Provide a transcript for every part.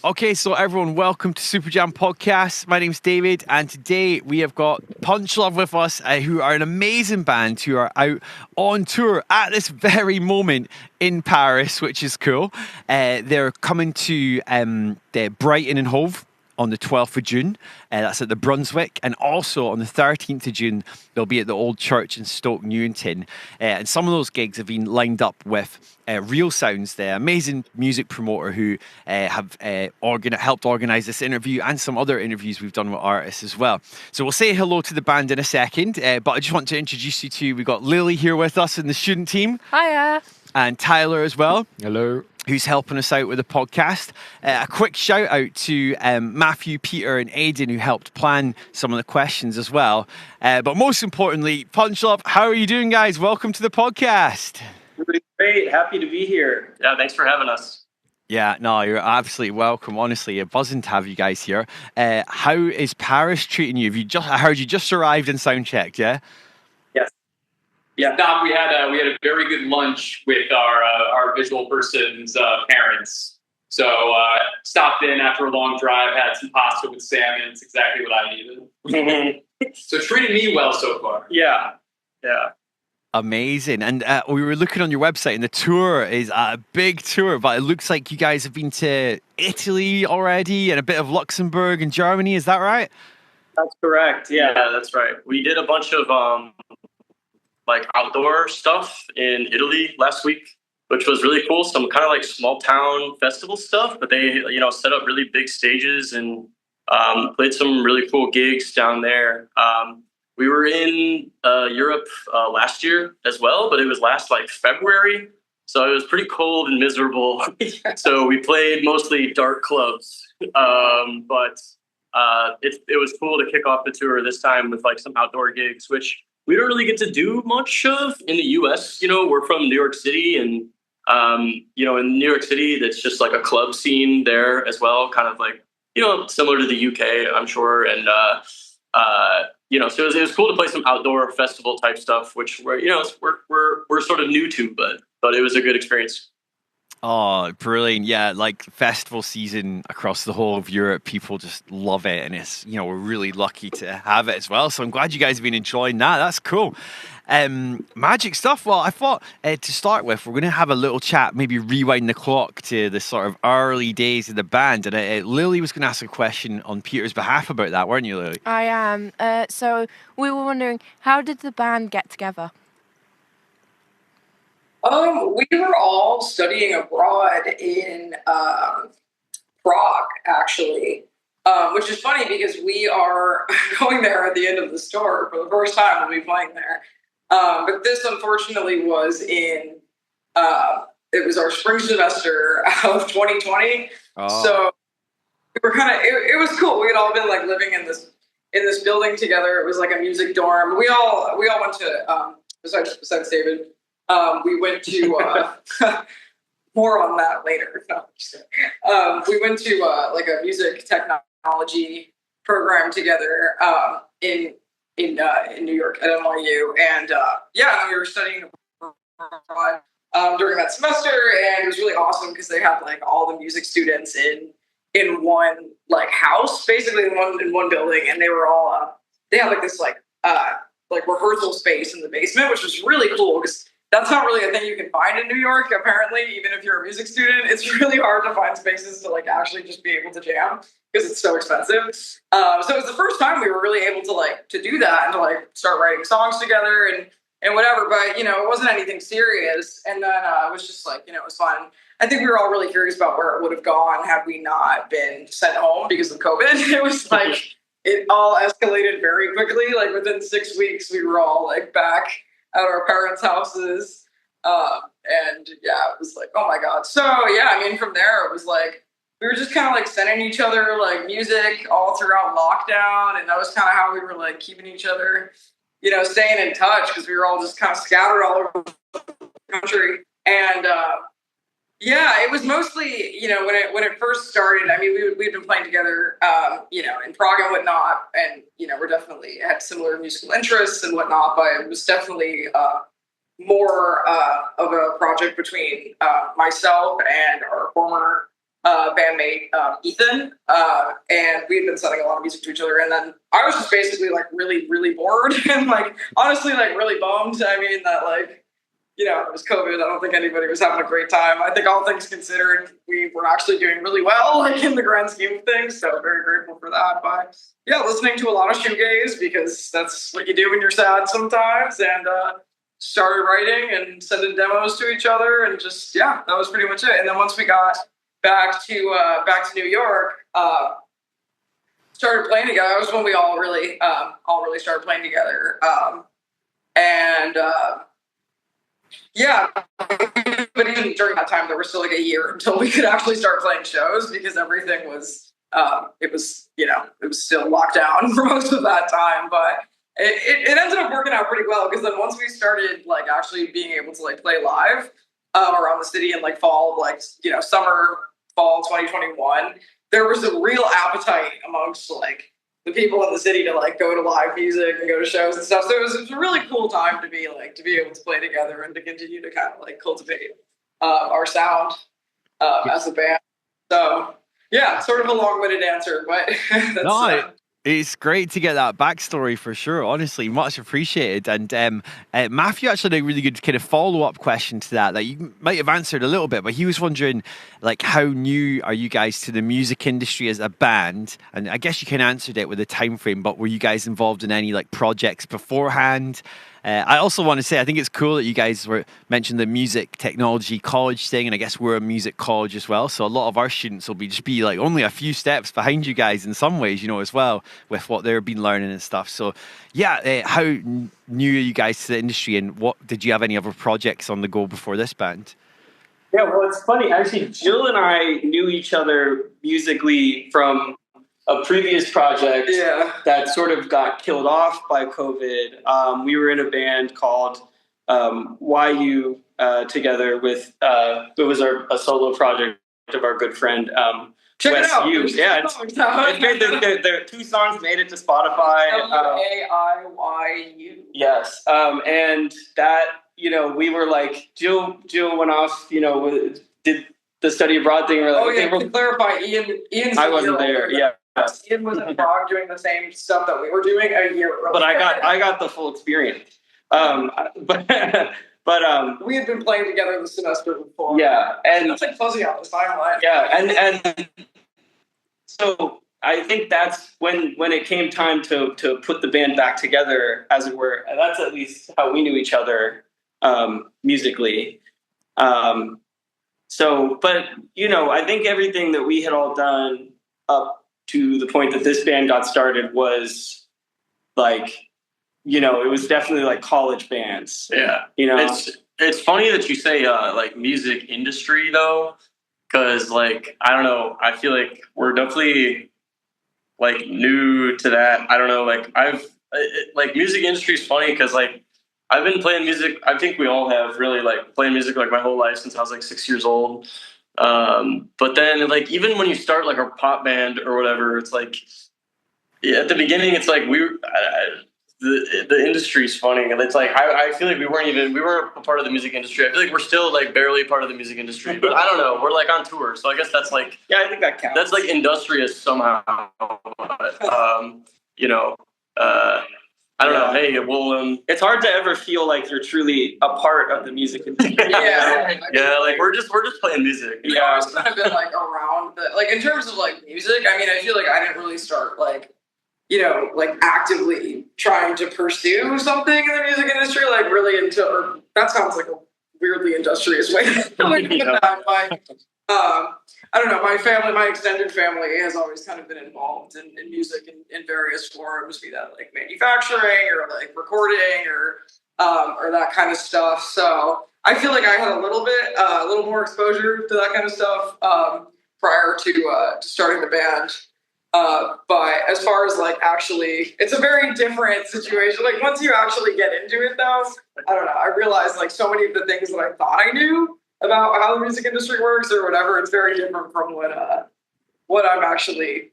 Okay, so everyone, welcome to Super Jam Podcast. My name's David, and today we have got Punchlove with us, who are an amazing band who are out on tour at this very moment in Paris, which is cool. They're coming to the Brighton and Hove on the 12th of June. That's at the Brunswick. And also on the 13th of June, they'll be at the Old Church in Stoke, Newington. And some of those gigs have been lined up with Real Sounds, the amazing music promoter who have helped organise this interview and some other interviews we've done with artists as well. So we'll say hello to the band in a second, but I just want to introduce you to, we've got Lily here with us in the student team. Hiya. And Tyler as well. Hello. Who's helping us out with the podcast. A quick shout out to Matthew, Peter and Aidan, who helped plan some of the questions as well. But most importantly, Punchlove, how are you doing, guys? Welcome to the podcast. Really great. Happy to be here. Yeah, thanks for having us. Yeah, no, you're absolutely welcome. Honestly, buzzing to have you guys here. How is Paris treating you? I heard you just arrived and sound checked, yeah? Yes. Yeah. No, we had a very good lunch with our visual person's parents. So stopped in after a long drive, had some pasta with salmon. It's exactly what I needed. So treating me well so far. Yeah. Amazing. And we were looking on your website, and the tour is a big tour, but it looks like you guys have been to Italy already and a bit of Luxembourg and Germany. Is that right? That's correct. Yeah, that's right. We did a bunch of outdoor stuff in Italy last week, which was really cool. Some kind of like small town festival stuff, but they, set up really big stages and played some really cool gigs down there. We were in Europe last year as well, but it was last February. So it was pretty cold and miserable. So we played mostly dark clubs. But it was cool to kick off the tour this time with some outdoor gigs, which we don't really get to do much of in the US. We're from New York City, and in New York City, that's just like a club scene there as well, kind of similar to the UK, I'm sure. And so it was cool to play some outdoor festival type stuff, which we're sort of new to, but it was a good experience. Oh, brilliant. Yeah, festival season across the whole of Europe, people just love it. And it's, we're really lucky to have it as well. So I'm glad you guys have been enjoying that. That's cool. Magic stuff. Well, I thought to start with, we're going to have a little chat, maybe rewind the clock to the sort of early days of the band. And Lily was going to ask a question on Peter's behalf about that, weren't you, Lily? I am. So we were wondering, how did the band get together? We were all studying abroad in Prague, actually, which is funny because we are going there at the end of the tour for the first time. We'll be playing there. But this, unfortunately, was it was our spring semester of 2020. Oh. So we were it was cool. We had all been living in this building together. It was like a music dorm. We all went to, besides David, we went to more on that later. No, we went to a music technology program together in New York at NYU, and we were studying abroad during that semester, and it was really awesome because they had all the music students in one house, basically in one building, and they were all they had this rehearsal space in the basement, which was really cool because that's not really a thing you can find in New York, apparently, even if you're a music student. It's really hard to find spaces to actually just be able to jam because it's so expensive. So it was the first time we were really able to do that and to start writing songs together and whatever. But, it wasn't anything serious. And then it was just it was fun. I think we were all really curious about where it would have gone had we not been sent home because of COVID. It was it all escalated very quickly. Within 6 weeks, we were all back at our parents' houses. And it was oh my God. So from there it was we were just kind of sending each other music all throughout lockdown. And that was kind of how we were keeping each other, staying in touch because we were all just kind of scattered all over the country. And it was mostly, when it first started, I mean, we'd been playing together, in Prague and whatnot. And, we're definitely had similar musical interests and whatnot, but it was definitely more of a project between myself and our former bandmate Ethan, and we had been sending a lot of music to each other. And then I was just basically like really, really bored and like honestly like really bummed. I mean that like, you know, it was COVID. I don't think anybody was having a great time. I think all things considered, we were actually doing really well, like in the grand scheme of things. So very grateful for that. But yeah, listening to a lot of shoegaze because that's what you do when you're sad sometimes. And started writing and sending demos to each other, and just that was pretty much it. And then once we got back to New York, started playing together. That was when we all really started playing together. But even during that time, there was still like a year until we could actually start playing shows because everything was it was still locked down for most of that time. But it ended up working out pretty well because then once we started like actually being able to like play live around the city in like summer, fall 2021, there was a real appetite amongst like the people in the city to like go to live music and go to shows and stuff. So it was a really cool time to be able to play together and to continue to kind of like cultivate our sound as a band. So yeah, sort of a long-winded answer, but that's it's great to get that backstory for sure. Honestly, much appreciated. And Matthew actually had a really good kind of follow-up question to that you might have answered a little bit, but he was wondering like how new are you guys to the music industry as a band? And I guess you kind of answered it with a time frame, but were you guys involved in any like projects beforehand? I also want to say I think it's cool that you guys mentioned the music technology college thing, and I guess we're a music college as well. So a lot of our students will be like only a few steps behind you guys in some ways, you know, as well with what they've been learning and stuff. So how new are you guys to the industry, and what did you have any other projects on the go before this band? Yeah, well, it's funny. Actually, Jill and I knew each other musically from a previous project that sort of got killed off by COVID. We were in a band called YU together with it was a solo project of our good friend check Wes it out. Hughes. Yeah, there 2 songs made it to Spotify. WAIYU. Yes, and that we were like Jill went off. Did the study abroad thing. To clarify, Ian's I wasn't there. Yeah. Ian was in Prague doing the same stuff that we were doing a year earlier. But I got the full experience. But we had been playing together the semester before. Yeah, and it's like fuzzy on this timeline. Yeah, and so I think that's when it came time to put the band back together, as it were. And that's at least how we knew each other musically. But I think everything that we had all done up to the point that this band got started was like, it was definitely like college bands. Yeah. It's funny that you say like music industry though, because like, I don't know, I feel like we're definitely like new to that. I don't know, like like music industry is funny because like I've been playing music. I think we all have really like playing music like my whole life since I was like 6 years old. But then like even when you start like a pop band or whatever, it's like at the beginning it's like the industry is funny, and it's like I feel like we weren't a part of the music industry. I feel like we're still like barely part of the music industry, but I don't know. We're like on tour, so I guess that's like I think that counts. That's like industrious somehow. I don't know. Hey, well, it's hard to ever feel like you're truly a part of the music industry. Like we're just playing music. Yeah, it's kind of been like around like in terms of like music. I mean, I feel like I didn't really start like actively trying to pursue something in the music industry, like really or that sounds like a weirdly industrious way to put that. I don't know. My extended family has always kind of been involved in music in various forms, be that like manufacturing or like recording or that kind of stuff. So I feel like I had a little more exposure to that kind of stuff prior to starting the band. But as far as like actually, it's a very different situation. Like once you actually get into it, though, I don't know. I realized like so many of the things that I thought I knew about how the music industry works or whatever, it's very different from what I'm actually,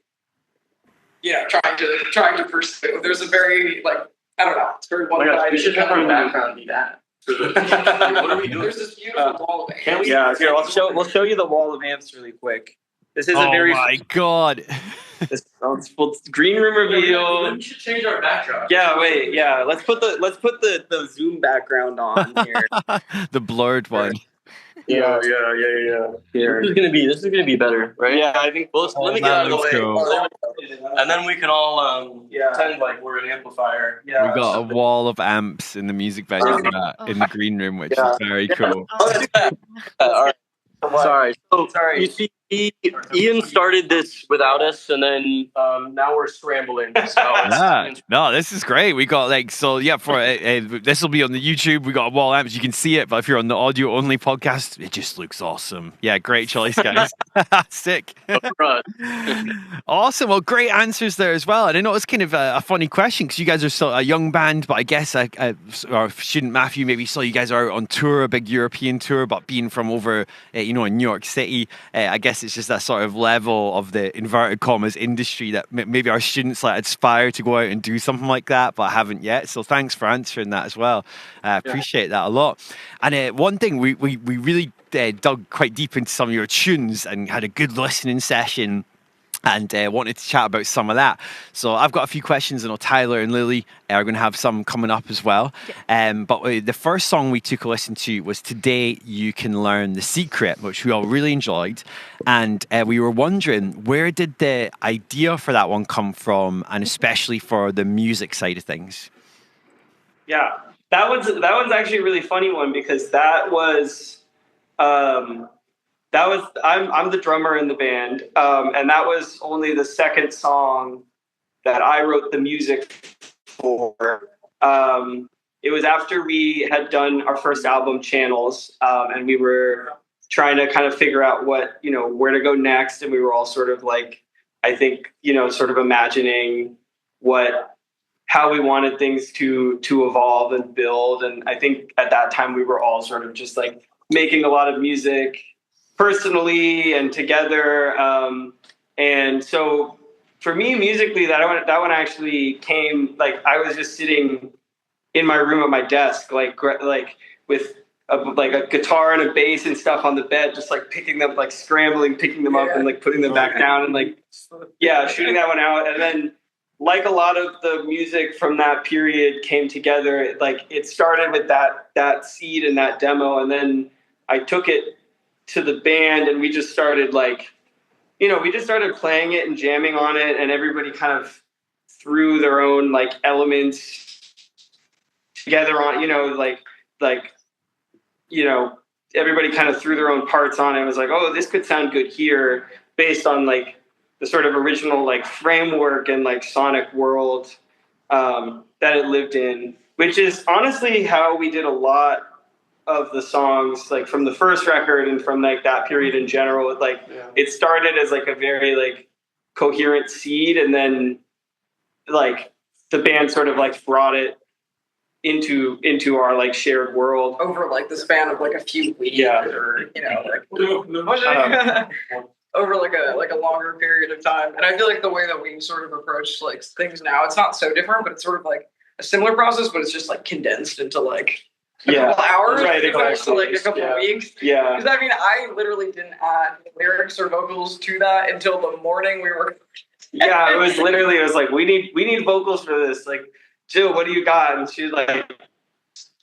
trying to pursue. There's a very like I don't know. It's very one-sided. We should have our background be that. What are we doing? There's this beautiful wall of amps. Can we? Yeah, here we'll show you the wall of amps really quick. This is Oh a very my god. green room reveal. We should change our backdrop. Yeah, wait, yeah. Let's put the Zoom background on here. The blurred one. Yeah. Here. This is gonna be better, right? Yeah, I think. Well, let me get that out of the looks way, cool. and then we can all pretend like we're an amplifier. Yeah. We've got a wall of amps in the music venue in the green room, which is very cool. All right. Sorry. So, Sorry. You see, Ian started this without us, and then now we're scrambling. So Yeah, no, this is great. We got for this will be on the YouTube. We got a wall amps. You can see it, but if you're on the audio only podcast, it just looks awesome. Yeah, great choice, guys. Sick. Awesome. Well, great answers there as well. And I know it's kind of a funny question because you guys are still a young band, but I guess our student Matthew maybe saw you guys are out on tour, a big European tour, but being from over, in New York City, I guess it's just that sort of level of the inverted commas industry that maybe our students aspire to go out and do something like that, but haven't yet. So thanks for answering that as well. Appreciate that a lot. And one thing we really dug quite deep into some of your tunes and had a good listening session and wanted to chat about some of that. So I've got a few questions. I know Tyler and Lily are going to have some coming up as well. But the first song we took a listen to was Today You Can Learn the Secret, which we all really enjoyed. And we were wondering, where did the idea for that one come from, and especially for the music side of things? Yeah, that one's actually a really funny one because I'm the drummer in the band, and that was only the second song that I wrote the music for. It was after we had done our first album, Channels, and we were trying to kind of figure out where to go next, and we were all sort of sort of imagining how we wanted things to evolve and build. And I think at that time we were all sort of just making a lot of music personally and together. And so for me, musically, that one actually came, I was just sitting in my room at my desk, with a guitar and a bass and stuff on the bed, just picking them, scrambling, picking them up and putting them back down and shooting that one out. And then a lot of the music from that period came together. It started with that seed and that demo. And then I took it to the band and we just started playing it and jamming on it, and everybody kind of threw their own elements together on, everybody kind of threw their own parts on it. It was oh, this could sound good here based on the sort of original framework and sonic world that it lived in, which is honestly how we did a lot of the songs from the first record and from that period in general. It started as a very coherent seed, and then the band sort of brought it into our shared world over the span of a few weeks, or over a longer period of time. And I feel the way that we sort of approach things now, it's not so different, but it's sort of a similar process, but it's just condensed into a couple hours, right, exactly. A couple weeks. Yeah. Because I literally didn't add lyrics or vocals to that until the morning we were. Yeah, it was we need vocals for this. Jill, what do you got? And she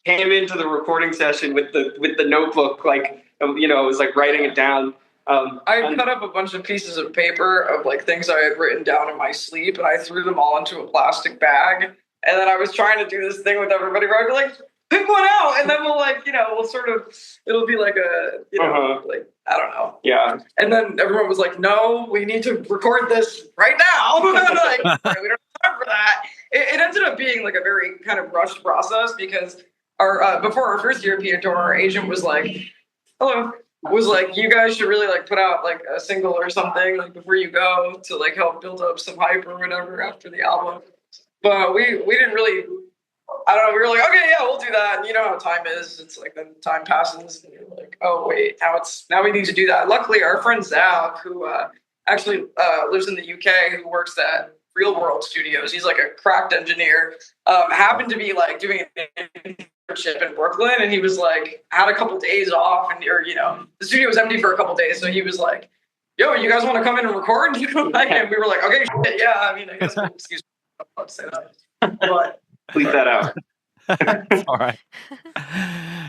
came into the recording session with the notebook, it was writing it down. I had cut up a bunch of pieces of paper of things I had written down in my sleep, and I threw them all into a plastic bag. And then I was trying to do this thing with everybody where I'd be pick one out, and then we'll we'll sort of, it'll be I don't know. Yeah. And then everyone was no, we need to record this right now. We don't have time for that. It ended up being a very kind of rushed process because before our first European tour, our agent was hello. Was you guys should really put out a single or something before you go to help build up some hype or whatever after the album. But we didn't really, I don't know, we were okay, yeah, we'll do that. And you know how time is. It's then time passes and you're oh wait, now we need to do that. Luckily our friend Zach, who actually lives in the UK, who works at Real World Studios, he's a cracked engineer, happened to be doing an internship in Brooklyn, and he was had a couple days off, and the studio was empty for a couple days, so he was yo, you guys want to come in and record? And we were like, okay, shit, yeah. I mean, I guess excuse me, I'll say that, but Bleep that out. All right.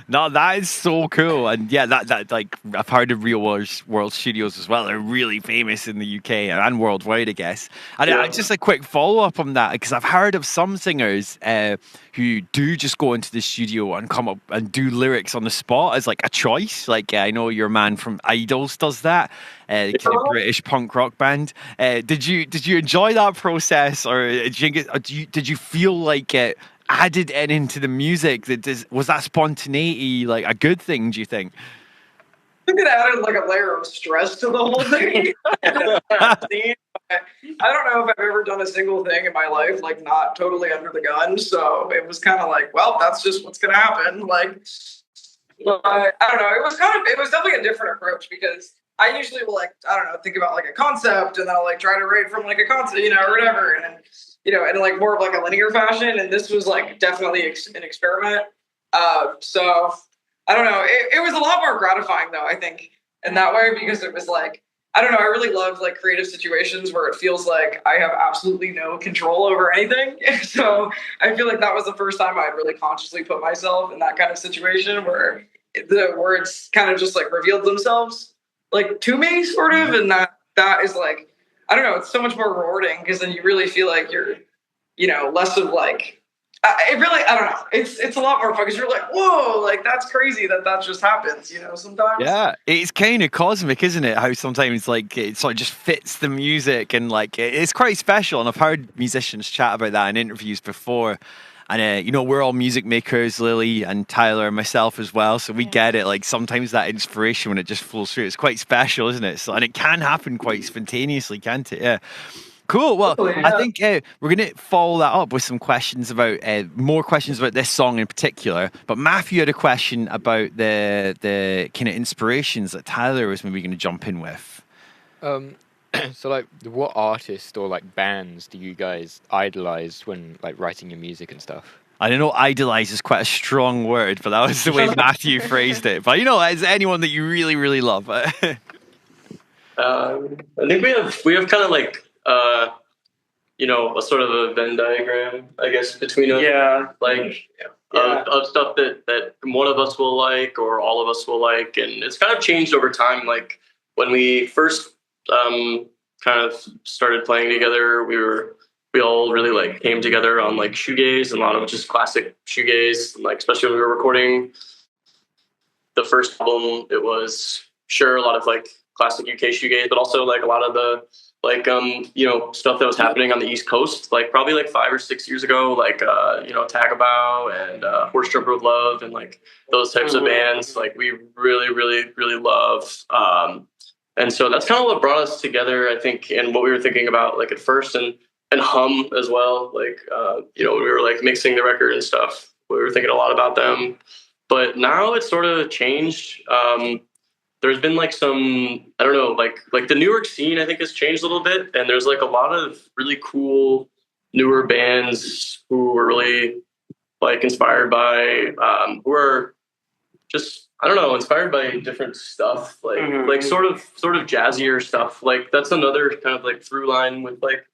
No, that is so cool, and yeah, that like I've heard of Real World Studios as well. They're really famous in the UK and worldwide, I guess. And just a quick follow up on that, because I've heard of some singers who do just go into the studio and come up and do lyrics on the spot as like a choice. Like I know your man from Idols does that. The kind of British punk rock band. Did you enjoy that process, or did you feel like it added into the music? Was that spontaneity like a good thing, do you think? I think it added like a layer of stress to the whole thing. I don't know if I've ever done a single thing in my life like not totally under the gun, so it was kind of like, well, that's just what's gonna happen. Like, I don't know, it was definitely a different approach, because I usually will, like, I don't know, think about like a concept, and then I'll like try to write from like a concept, or whatever, and in like more of like a linear fashion. And this was like definitely an experiment. So I don't know. It was a lot more gratifying though, I think, in that way, because it was like, I don't know, I really love like creative situations where it feels like I have absolutely no control over anything. So I feel like that was the first time I'd really consciously put myself in that kind of situation where the words kind of just like revealed themselves like to me, sort of. And that is like, I don't know, it's so much more rewarding, because then you really feel like you're, less of like, it really, I don't know, it's a lot more fun, because you're like, whoa, like that's crazy that just happens, sometimes. Yeah, it's kind of cosmic, isn't it? How sometimes like it sort of just fits the music, and like it's quite special. And I've heard musicians chat about that in interviews before. And we're all music makers, Lily and Tyler and myself as well, so we get it. Like sometimes that inspiration, when it just flows through, it's quite special, isn't it? So, and it can happen quite spontaneously, can't it? Yeah. Cool. Well, I think we're going to follow that up with some questions about more questions about this song in particular. But Matthew had a question about the kind of inspirations that Tyler was maybe going to jump in with. So, like, what artists or like bands do you guys idolize when like writing your music and stuff? I don't know, idolize is quite a strong word, but that was the way Matthew phrased it. But is anyone that you really, really love? I think we have kind of like a sort of a Venn diagram, I guess, between us. Yeah, like of stuff that one of us will like, or all of us will like, and it's kind of changed over time. Like when we first kind of started playing together, we all really like came together on like shoegaze, and a lot of just classic shoegaze. And, like especially when we were recording the first album, it was a lot of like classic UK shoegaze, but also like a lot of the like stuff that was happening on the East Coast, like probably like 5 or 6 years ago, like Tagabow and Horse Jumper with Love, and like those types of bands, like we really, really, really love. And so that's kind of what brought us together, I think, and what we were thinking about like at first, and Hum as well. Like we were like mixing the record and stuff, we were thinking a lot about them. But now it's sort of changed. There's been like some, I don't know, like the New York scene, I think, has changed a little bit. And there's like a lot of really cool newer bands who were really like inspired by, who are just, I don't know, inspired by different stuff, like like sort of jazzier stuff. Like that's another kind of like through line with like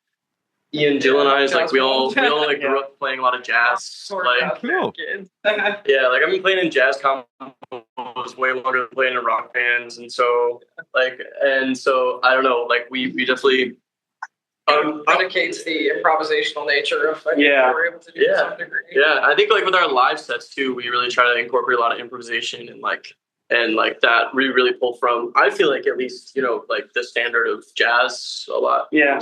Ian, Jill, and I is like we all like grew up playing a lot of jazz. Like cool. Yeah, like I've been playing in jazz combos way longer than playing in rock bands, and so I don't know, like we definitely indicates the improvisational nature of what we're able to do to some degree. Yeah, I think like with our live sets too, we really try to incorporate a lot of improvisation and like that we really pull from, I feel like, at least like the standard of jazz a lot. Yeah.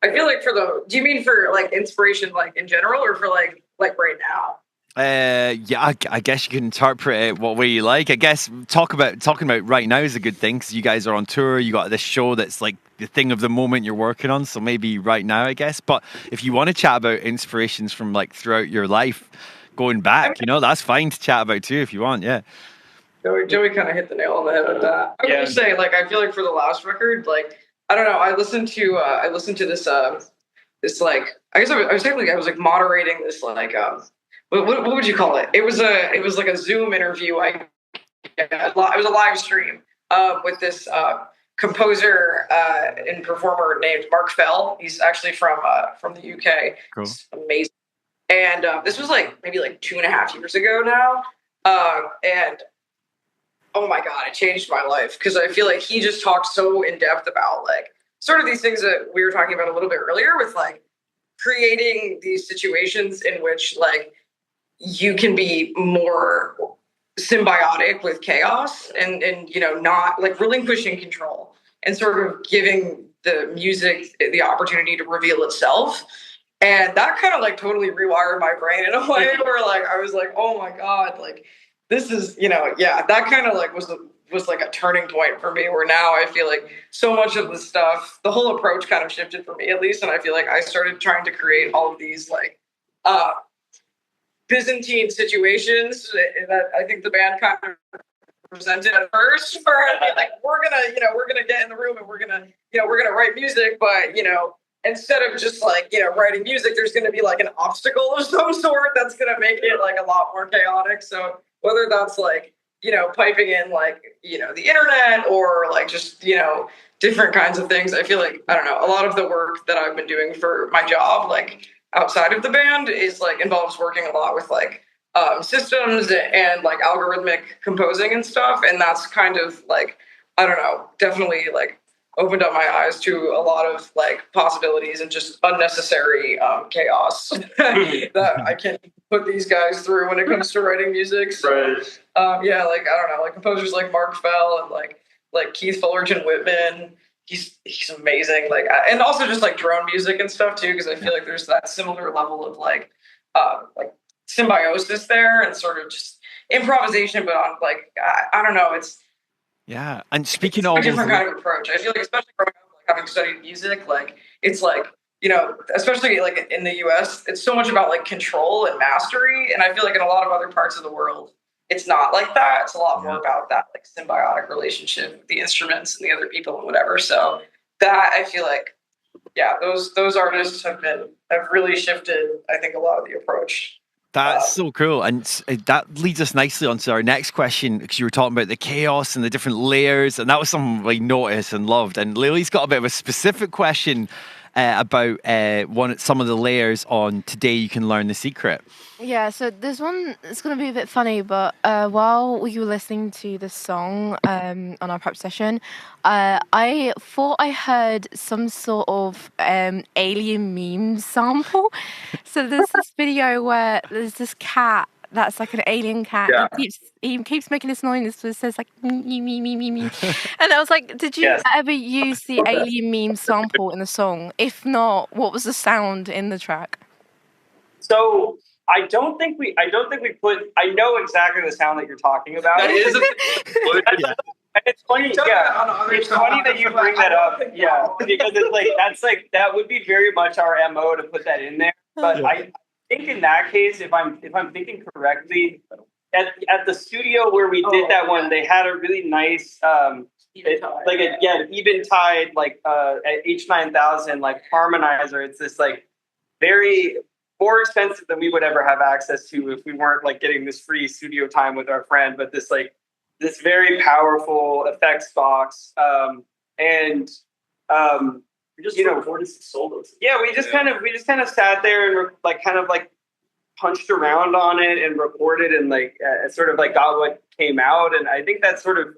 I feel like do you mean for like inspiration, like in general, or for like right now? I guess you can interpret it what way you like. I guess talking about right now is a good thing, because you guys are on tour. You got this show that's like the thing of the moment you're working on. So maybe right now, I guess. But if you want to chat about inspirations from like throughout your life, going back, that's fine to chat about too if you want. Yeah. Joey kind of hit the nail on the head with that. I would just say, like, I feel like for the last record, like, I don't know, I listened to this like, I guess I was like moderating this like what would you call it? It was like a Zoom interview. It was a live stream with this composer and performer named Mark Fell. He's actually from the UK. Cool. It's amazing. And this was like maybe like 2.5 years ago now. And oh my God, it changed my life because I feel like he just talked so in depth about like sort of these things that we were talking about a little bit earlier with like creating these situations in which like you can be more symbiotic with chaos and you know, not like relinquishing control and sort of giving the music the opportunity to reveal itself. And that kind of like totally rewired my brain in a way where like I was like, oh my God, like this is, you know, yeah, that kind of like was like a turning point for me where now I feel like so much of the stuff, the whole approach kind of shifted for me at least. And I feel like I started trying to create all of these like Byzantine situations that I think the band kind of presented at first where like we're gonna get in the room and we're gonna write music, but you know, instead of just like, you know, writing music, there's going to be like an obstacle of some sort that's going to make it like a lot more chaotic. So whether that's like, you know, piping in like, you know, the internet or like just, you know, different kinds of things. I feel like, I don't know, a lot of the work that I've been doing for my job, like outside of the band is like involves working a lot with like systems and like algorithmic composing and stuff. And that's kind of like, I don't know, definitely like opened up my eyes to a lot of like possibilities and just unnecessary chaos that I can put these guys through when it comes to writing music. So, yeah, like I don't know, like composers like Mark Fell and like Keith Fullerton Whitman. He's amazing. Like and also just like drone music and stuff too, because I feel like there's that similar level of like symbiosis there and sort of just improvisation, but on like I don't know, it's. Yeah, and speaking it's of a different kind of approach. I feel like, especially growing up, like, having studied music, like it's like, you know, especially like in the U.S., it's so much about like control and mastery, and I feel like in a lot of other parts of the world, it's not like that. It's a lot more about that like symbiotic relationship with the instruments and the other people and whatever. So that I feel like, yeah, those artists have really shifted, I think, a lot of the approach. That's so cool. And that leads us nicely onto our next question, because you were talking about the chaos and the different layers, and that was something we noticed and loved. And Lily's got a bit of a specific question about some of the layers on Today You Can Learn the Secret. Yeah, so this one is going to be a bit funny, but while we were listening to this song on our prep session, I thought I heard some sort of alien meme sample. So there's this video where there's this cat that's like an alien cat. Yeah. He keeps making this noise that says like me me me me me. And I was like, did you ever use the alien meme sample in the song? If not, what was the sound in the track? So I don't think we put. I know exactly the sound that you're talking about. That is It's funny. Yeah, it's funny that you bring that up. Yeah, because it's like that would be very much our MO to put that in there. But I think in that case, if I'm thinking correctly, at the studio where we did that one, they had a really nice Eventide like H9000 like harmonizer. It's this like very more expensive than we would ever have access to if we weren't like getting this free studio time with our friend, but this very powerful effects box. We just recorded some solos. Yeah, we just kind of sat there and kind of punched around on it and recorded and sort of got what came out. And I think that sort of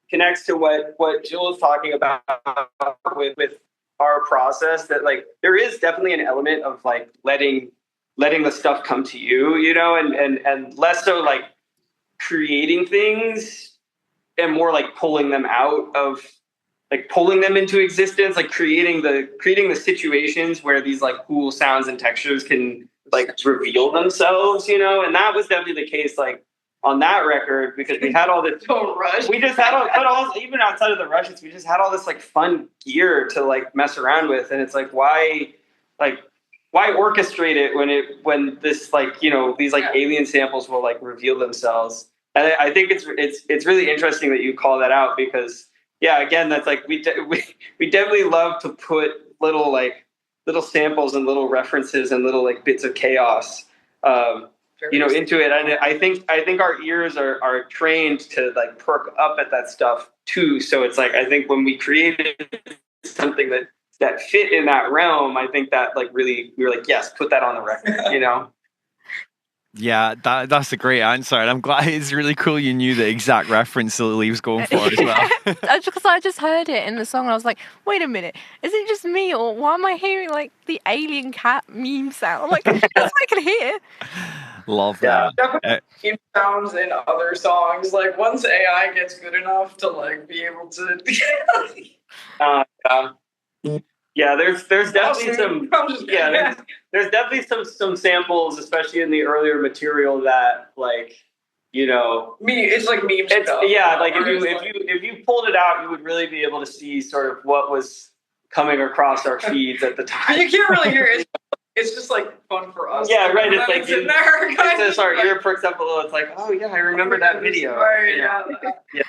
connects to what Jill is talking about with our process, that there is definitely an element of letting the stuff come to you, and less so creating things and more pulling them out of pulling them into existence, creating the situations where these cool sounds and textures can reveal themselves, and that was definitely the case on that record, because we had all this rush. We just had all even outside of the rushes, we just had all this fun gear to mess around with, and it's why orchestrate it when this these alien samples will reveal themselves. And I think it's really interesting that you call that out, because again, that's we definitely love to put little samples and little references and little bits of chaos into it. And I think our ears are trained to like perk up at that stuff too. So it's like, I think when we created something that fit in that realm, I think that like really, we were like, yes, put that on the record, Yeah, that's a great answer, and I'm glad it's really cool you knew the exact reference that Lily was going for as well. Because I just heard it in the song and I was like, wait a minute, is it just me or why am I hearing like the alien cat meme sound? Like, that's what I can hear. Love Yeah, that. definitely meme sounds in other songs. Like once AI gets good enough to like be able to. Yeah, there's definitely some. Yeah, there's definitely some samples, especially in the earlier material that like, it's like meme stuff. Yeah, like if you pulled it out, you would really be able to see sort of what was coming across our feeds at the time. You can't really hear it. It's just like fun for us. Yeah, right. It's like in there. It's our ear perks up a little. It's like, oh yeah, I remember that video. Right, yeah.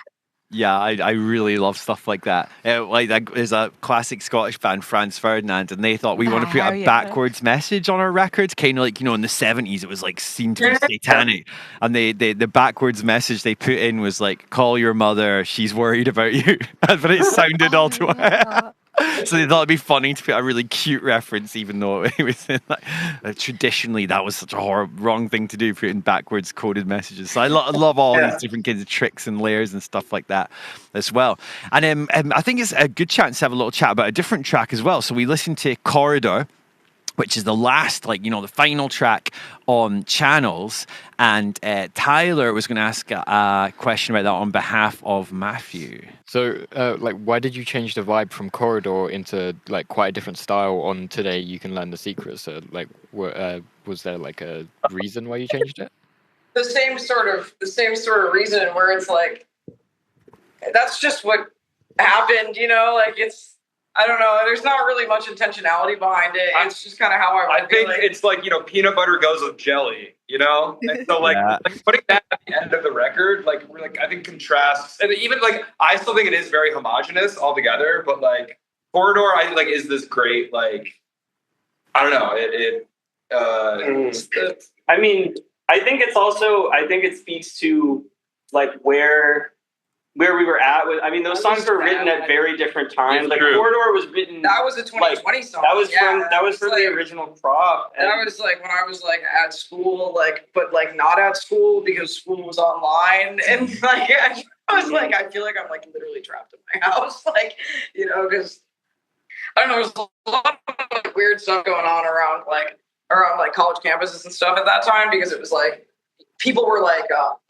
Yeah, I really love stuff like that. There's a classic Scottish band, Franz Ferdinand, and they thought we want to put a backwards message on our records, kind of like, in the 70s, it was like seen to be satanic. And the backwards message they put in was like, call your mother, she's worried about you. But it sounded all to her. So they thought it'd be funny to put a really cute reference, even though it was traditionally that was such a wrong thing to do, putting backwards coded messages. So I love all these different kinds of tricks and layers and stuff like that as well. And I think it's a good chance to have a little chat about a different track as well. So we listened to Corridor, which is the last, the final track on Channels. And Tyler was going to ask a question about that on behalf of Matthew. So, why did you change the vibe from Corridor into, quite a different style on Today You Can Learn the Secret? So, was there, a reason why you changed it? The same sort of reason where it's like, that's just what happened, it's, I don't know. There's not really much intentionality behind it. It's just kind of how I think it's like, peanut butter goes with jelly, And so putting that at the end of the record, I think contrasts, and even I still think it is very homogenous altogether, but Corridor, I think is this great, I don't know. I mean, I think it speaks to where we were at with, those songs were written at very different times. Corridor was written. That was a 2020 song. That was from the original prop. And that was when I was at school, but not at school because school was online, and I was I feel like I'm literally trapped in my house, because I don't know, there's a lot of weird stuff going on around college campuses and stuff at that time, because it was people were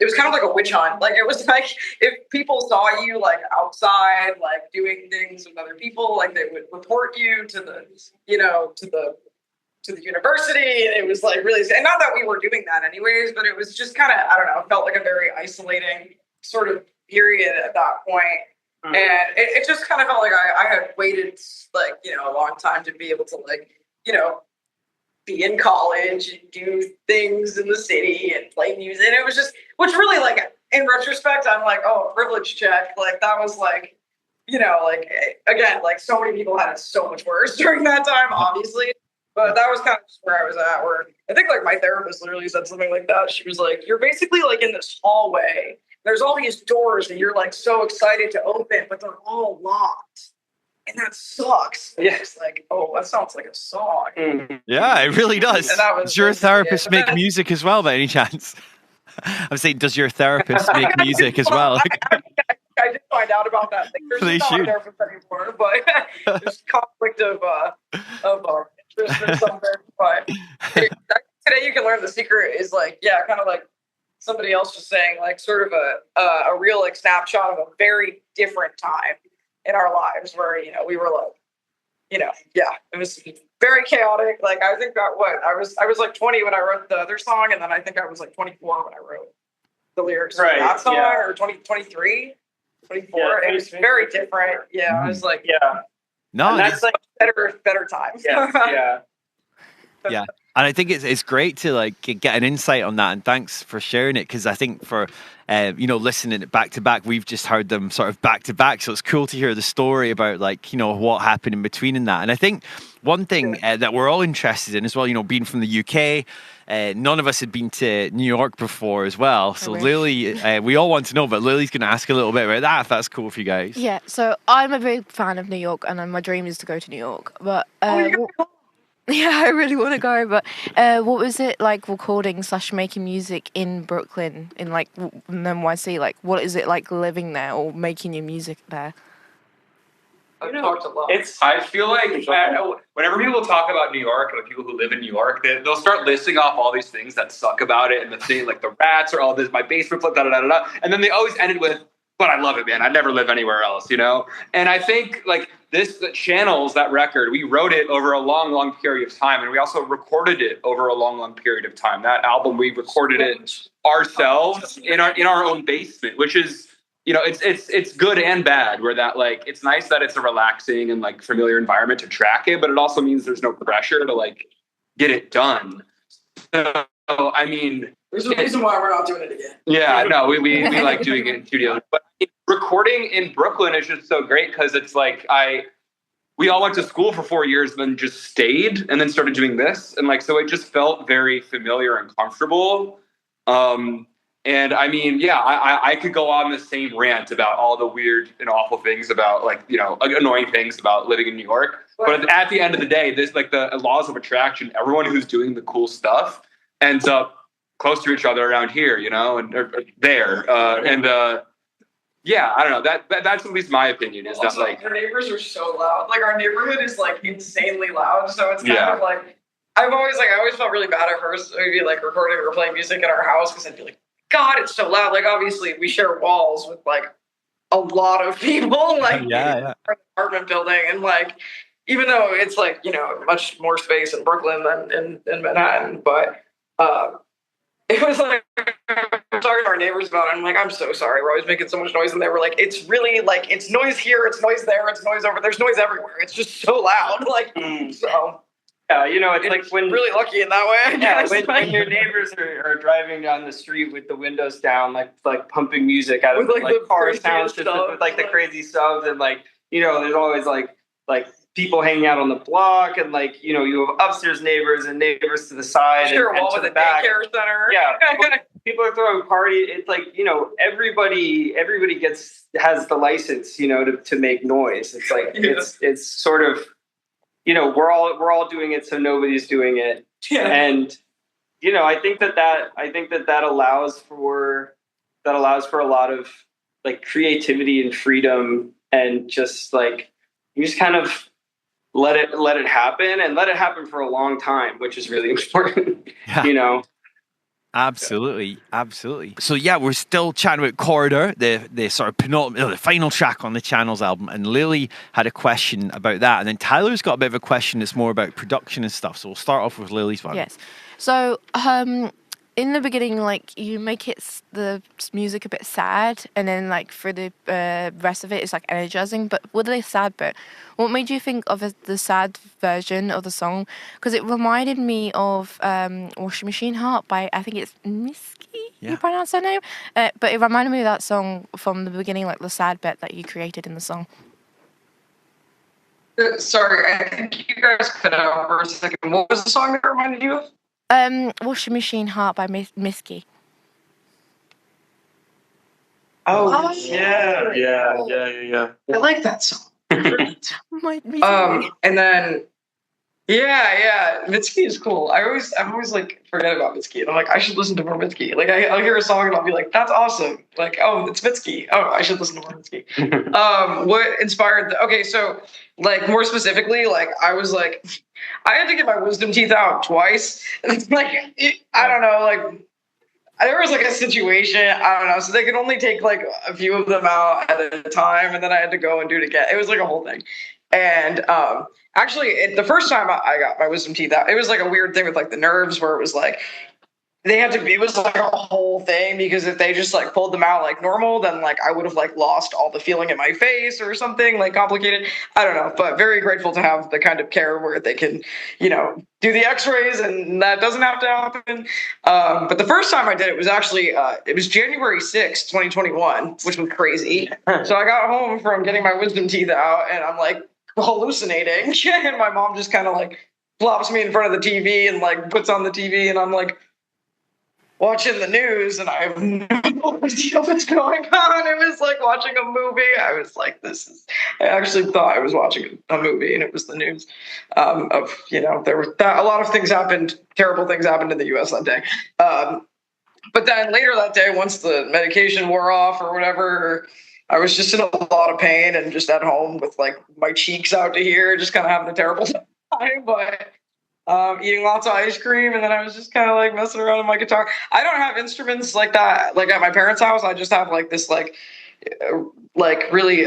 it was kind of like a witch hunt. It was if people saw you outside, doing things with other people, they would report you to the, to the university. And it was really, and not that we were doing that anyways, but it was just kind of, I don't know, felt like a very isolating sort of period at that point. Mm-hmm. And it just kind of felt like I had waited a long time to be able to be in college and do things in the city and play music. And it was just, which really in retrospect, I'm oh, privilege check. That was again, so many people had it so much worse during that time, obviously. But that was kind of just where I was at, where I think my therapist literally said something like that. She was you're basically in this hallway. There's all these doors and you're so excited to open, but they're all locked. And that sucks. Yeah. It's oh, that sounds like a song. Yeah, it really does. Does your therapist make music as well, by any chance? I'm saying, does your therapist make music as well? I did find out about that. There's not a therapist anymore, but there's conflict of interest or something. But Today You Can Learn the Secret is kind of somebody else was saying, sort of a real snapshot of a very different time in our lives, where we were it was very chaotic. I think that I was 20 when I wrote the other song, and then I think I was 24 when I wrote the lyrics for that song, or 23, 24. Yeah, it was very different. Yeah, I was no, and that's better times. Yeah. Yeah. And I think it's great to like get an insight on that, and thanks for sharing it, because I think for listening it back to back, we've just heard them sort of back to back, so it's cool to hear the story about like what happened in between in that. And I think one thing that we're all interested in as well, being from the UK, none of us had been to New York before as well. So Lily, we all want to know, but Lily's going to ask a little bit about that if that's cool for you guys. Yeah, so I'm a big fan of New York, and my dream is to go to New York. But yeah, I really want to go. But what was it like recording / making music in Brooklyn, in like NYC? Like, what is it like living there or making your music there? I've talked a lot. I feel like whenever people talk about New York, or people who live in New York, they'll start listing off all these things that suck about it, and the thing like the rats or all this, my basement, da da da da, and then they always end it with, "But I love it, man. I'd never live anywhere else," And I think like the Channels, that record, we wrote it over a long, long period of time, and we also recorded it over a long, long period of time. That album, we recorded it ourselves in our own basement, which is. It's good and bad, where that like it's nice that it's a relaxing and like familiar environment to track it, but it also means there's no pressure to like get it done. So I mean, there's a reason why we're not doing it again. Yeah, no, we like doing it in studios, but recording in Brooklyn is just so great because it's like we all went to school for 4 years, then just stayed and then started doing this, and like so it just felt very familiar and comfortable. And I mean, yeah, I could go on the same rant about all the weird and awful things about like, annoying things about living in New York. But at the end of the day, there's like the laws of attraction. Everyone who's doing the cool stuff ends up close to each other around here, and or there. Yeah, I don't know. That's at least my opinion. Is also, that like our neighbors are so loud. Like our neighborhood is like insanely loud. So it's kind of like I always felt really bad at first. Maybe like recording or playing music in our house because I'd be like, God, it's so loud. Like, obviously, we share walls with, like, a lot of people, like, in our apartment building. And, like, even though it's, like, much more space in Brooklyn than in Manhattan, but it was, like, I'm talking to our neighbors about it. I'm like, I'm so sorry. We're always making so much noise. And they were like, it's really, like, it's noise here, it's noise there, it's noise over. There's noise everywhere. It's just so loud. Like, so... Yeah, it's like when really lucky in that way. Yeah, when your neighbors are driving down the street with the windows down, like pumping music out of with, like car sound system with like the crazy subs, and like there's always like people hanging out on the block, and like you have upstairs neighbors and neighbors to the side, sure, and to the back. Daycare center. Yeah, people are throwing parties. It's like everybody has the license to make noise. It's like it's sort of. We're all doing it, so nobody's doing it. Yeah. And I think that allows for a lot of like creativity and freedom, and just like you just kind of let it happen, and let it happen for a long time, which is really important. Yeah. Absolutely. So yeah, we're still chatting about Corridor, the sort of the final track on the Channels album, and Lily had a question about that, and then Tyler's got a bit of a question that's more about production and stuff. So we'll start off with Lily's one. Yes. So in the beginning, like you make the music a bit sad, and then like for the rest of it, it's like energizing. But with the sad bit, what made you think of the sad version of the song? Because it reminded me of "Washing Machine Heart" by, I think it's Misky. You pronounce her name, but it reminded me of that song from the beginning, like the sad bit that you created in the song. Sorry, I think you guys cut out for a second. What was the song that reminded you of? Washing Machine Heart by Misky. Oh, yeah. I like that song. Me too. And then, Mitski is cool. I'm always like forget about Mitski, and I'm like, I should listen to more Mitski. Like I'll hear a song and I'll be like, that's awesome. Like, oh, it's Mitski. Oh, I should listen to more Mitski. What inspired? Okay, so like more specifically, like I was like, I had to get my wisdom teeth out twice. It's like I don't know, like. There was like a situation, I don't know, so they could only take like a few of them out at a time, and then I had to go and do it again. It was like a whole thing. And actually, the first time I got my wisdom teeth out, it was like a weird thing with like the nerves, where it was like, they had to be, it was like a whole thing, because if they just like pulled them out like normal, then like I would have like lost all the feeling in my face or something like complicated. I don't know, but very grateful to have the kind of care where they can, you know, do the x-rays and that doesn't have to happen. But the first time I did it was actually, it was January 6th, 2021, which was crazy. So I got home from getting my wisdom teeth out and I'm like hallucinating. And my mom just kind of like plops me in front of the TV and like puts on the TV and I'm like, watching the news, and I have no idea what's going on. It was like watching a movie. I was like, I actually thought I was watching a movie, and it was the news of, you know, there were a lot of things happened, terrible things happened in the U.S. that day. But then later that day, once the medication wore off or whatever, I was just in a lot of pain and just at home with like my cheeks out to here, just kind of having a terrible time. But eating lots of ice cream, and then I was just kind of like messing around with my guitar. I don't have instruments like that, like at my parents' house. I just have like this like really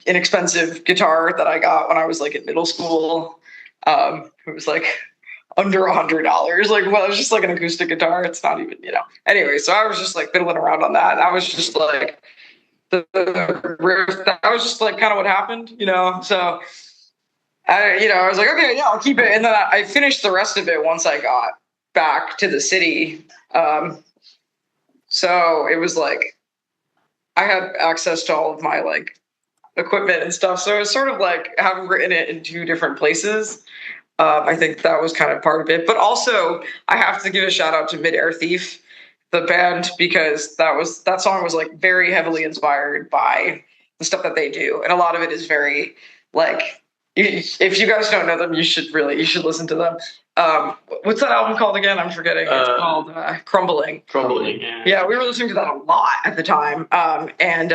inexpensive guitar that I got when I was like in middle school. It was like under $100. Like, well, it was just like an acoustic guitar. It's not even, you know. Anyway, so I was just like fiddling around on that. That was just like the riff. That was just like kind of what happened, you know. So I was like, okay, yeah, I'll keep it. And then I finished the rest of it once I got back to the city. So it was like I had access to all of my like equipment and stuff. So it was sort of like having written it in two different places. I think that was kind of part of it. But also, I have to give a shout out to Mid-Air Thief, the band, because that song was like very heavily inspired by the stuff that they do. And a lot of it is very like, if you guys don't know them, you should listen to them. What's that album called again? I'm forgetting. It's called Crumbling. Crumbling. Yeah, we were listening to that a lot at the time. And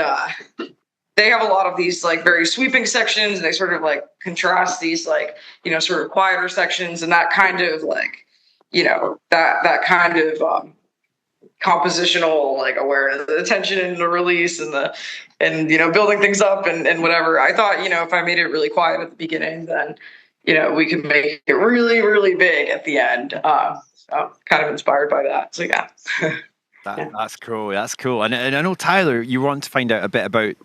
they have a lot of these like very sweeping sections, and they sort of like contrast these like, you know, sort of quieter sections, and that kind of like, you know, that kind of compositional like awareness, the tension and the release and you know, building things up and whatever. I thought, you know, if I made it really quiet at the beginning, then, you know, we could make it really, really big at the end. So kind of inspired by that. So yeah. That's cool. That's cool. And I know, Tyler, you want to find out a bit about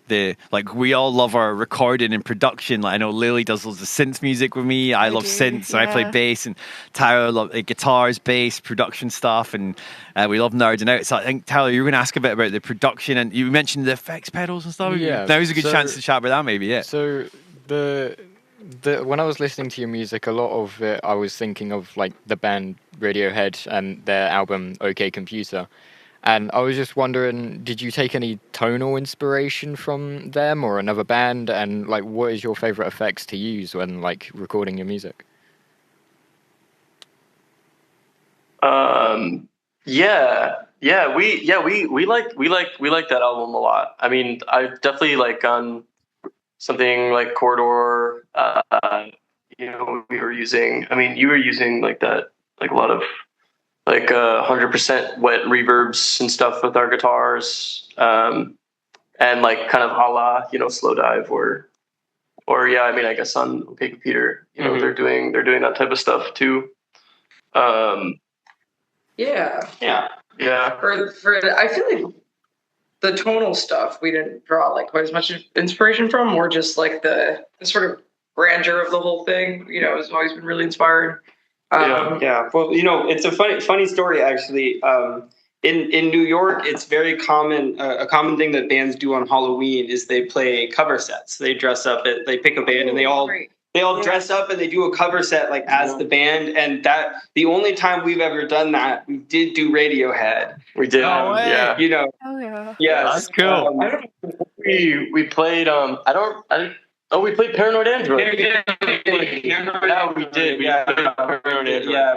we all love our recording and production. Like, I know Lily does loads of synth music with me. I love synths, and I play bass, and Tyler loves guitars, bass, production stuff, and we love nerding out. So I think, Tyler, you were going to ask a bit about the production, and you mentioned the effects pedals and stuff. Yeah. Now's a good chance to chat about that, maybe. Yeah. So when I was listening to your music, a lot of it I was thinking of like the band Radiohead and their album OK Computer. And I was just wondering, did you take any tonal inspiration from them or another band? And like, what is your favorite effects to use when like recording your music? We like that album a lot. I mean, I definitely like on something like Corridor. You know, we were using. I mean, you were using like that, like a lot of like 100% wet reverbs and stuff with our guitars, and like kind of a la, you know, Slow Dive or yeah, I mean, I guess on OK Computer, you know, they're doing that type of stuff too. Yeah. For I feel like the tonal stuff we didn't draw like quite as much inspiration from, or just like the sort of grandeur of the whole thing, you know, has always been really inspired. Yeah. Well, you know, it's a funny story actually. In New York, it's very common. A common thing that bands do on Halloween is they play cover sets. They dress up. They pick a band and they all dress up and they do a cover set like as the band. And that the only time we've ever done that, we did do Radiohead. We did. Yeah. You know. Oh yeah. Yeah. That's cool. We played. We played Paranoid Android. Yeah, we did. We played Paranoid Android. Yeah,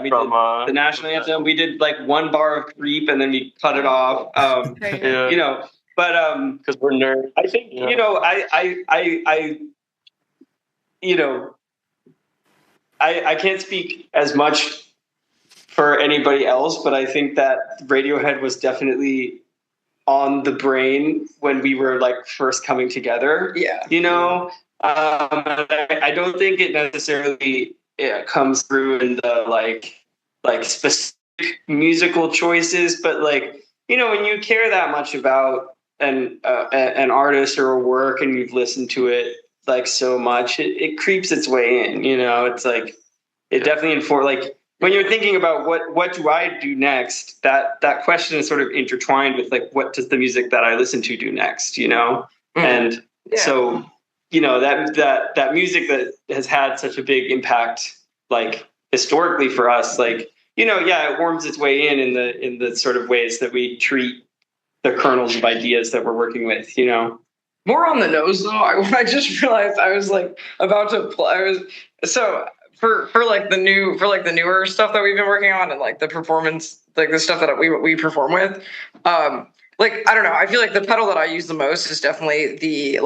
we did the national anthem. We did like one bar of Creep and then we cut it off. You know, but because we're nerds. I think you know, I can't speak as much for anybody else, but I think that Radiohead was definitely on the brain when we were like first coming together. Yeah, you know. I don't think it necessarily comes through in the like specific musical choices, but like, you know, when you care that much about an artist or a work and you've listened to it like so much, it creeps its way in, you know. It's like it definitely like when you're thinking about what do I do next, that question is sort of intertwined with like what does the music that I listen to do next, you know. And so, you know, that music that has had such a big impact like historically for us, like, you know, yeah, it worms its way in the sort of ways that we treat the kernels of ideas that we're working with, you know. More on the nose though. I just realized I was like about to play. So for like the newer stuff that we've been working on and like the performance, like the stuff that we perform with. Like, I don't know. I feel like the pedal that I use the most is definitely the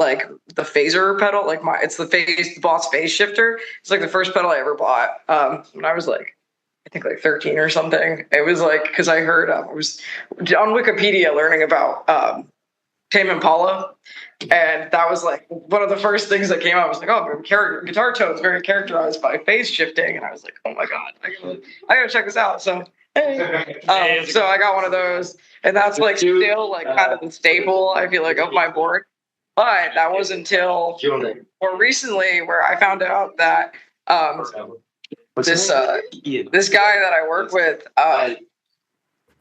phaser pedal. Like the Boss phase shifter. It's like the first pedal I ever bought when I was like, I think like 13 or something. It was like, because I heard I was on Wikipedia learning about Tame Impala, and that was like one of the first things that came out. I was like, oh, guitar tone is very characterized by phase shifting, and I was like, oh my god, I gotta check this out. So so I got one of those, and that's like still like kind of the staple, I feel like, of my board. But that was until more recently where I found out that this guy that I work with,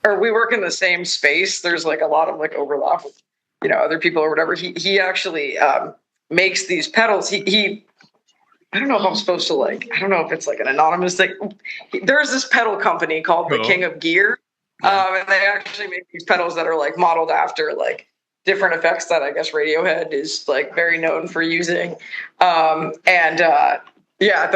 or we work in the same space. There's like a lot of like overlap with, you know, other people or whatever. He actually makes these pedals. He I don't know if I'm supposed to like, I don't know if it's like an anonymous thing. There's this pedal company called the King of Gear. And they actually make these pedals that are like modeled after like different effects that I guess Radiohead is like very known for using. Yeah,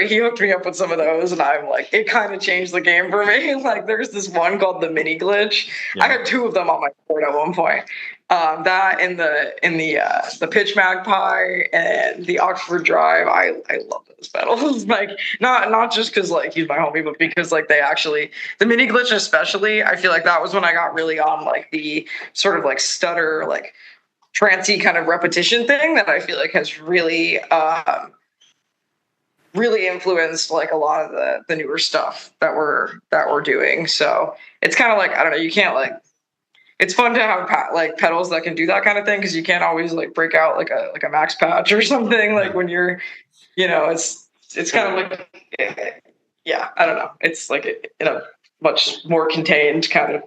he hooked me up with some of those, and I'm like, it kind of changed the game for me. Like, there's this one called the Mini Glitch. Yeah. I had two of them on my board at one point. That in the Pitch Magpie and the Oxford Drive. I love those pedals. Like, not just because like he's my homie, but because like they actually, the Mini Glitch especially, I feel like that was when I got really on like the sort of like stutter, like trancey kind of repetition thing that I feel like has really really influenced like a lot of the newer stuff that we're doing. So it's kind of like, I don't know, you can't like, it's fun to have like pedals that can do that kind of thing, because you can't always like break out like a max patch or something like when you're, you know, it's kind of like, yeah, I don't know, it's like in a much more contained kind of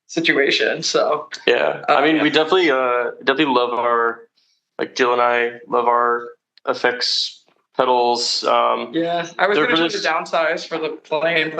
situation. So yeah, I mean, we definitely love our, like Jill and I love our effects pedals. Yeah, I was going to do the downsize for the plane.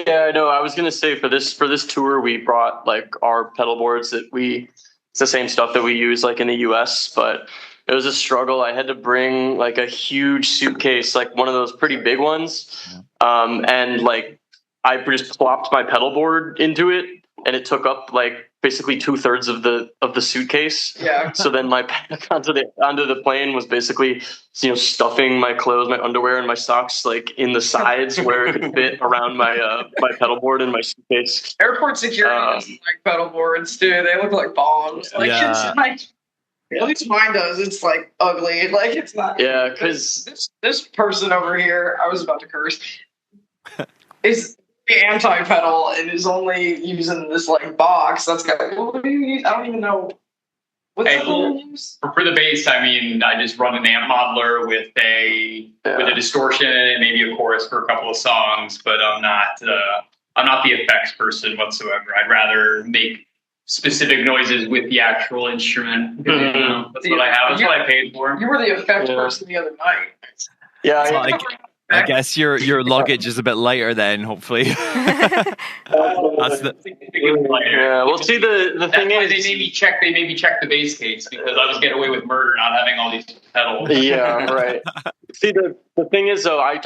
Yeah, I know. I was going to say for this tour, we brought like our pedal boards it's the same stuff that we use like in the US, but it was a struggle. I had to bring like a huge suitcase, like one of those pretty big ones. And like I just plopped my pedal board into it, and it took up like basically 2/3 of the suitcase. Yeah. So then my pack onto the plane was basically, you know, stuffing my clothes, my underwear, and my socks like in the sides where it could fit around my my pedal board and my suitcase. Airport security doesn't like pedal boards, dude. They look like bombs. Like it's like, at least mine does. It's like ugly. Like it's not. Yeah, because this person over here, I was about to curse, is anti-pedal and is only using this like box that's got, what do you use? I don't even know what's the use. For the bass, I mean, I just run an amp modeler with a distortion and maybe a chorus for a couple of songs, but I'm not the effects person whatsoever. I'd rather make specific noises with the actual instrument. You know, that's what I have. That's what I paid for. You were the effects person the other night. Yeah. I guess your luggage is a bit lighter then, hopefully. Yeah, well, see, the thing is, they made me check the bass case, because I was getting away with murder not having all these pedals. Yeah, right. See, the thing is, though, I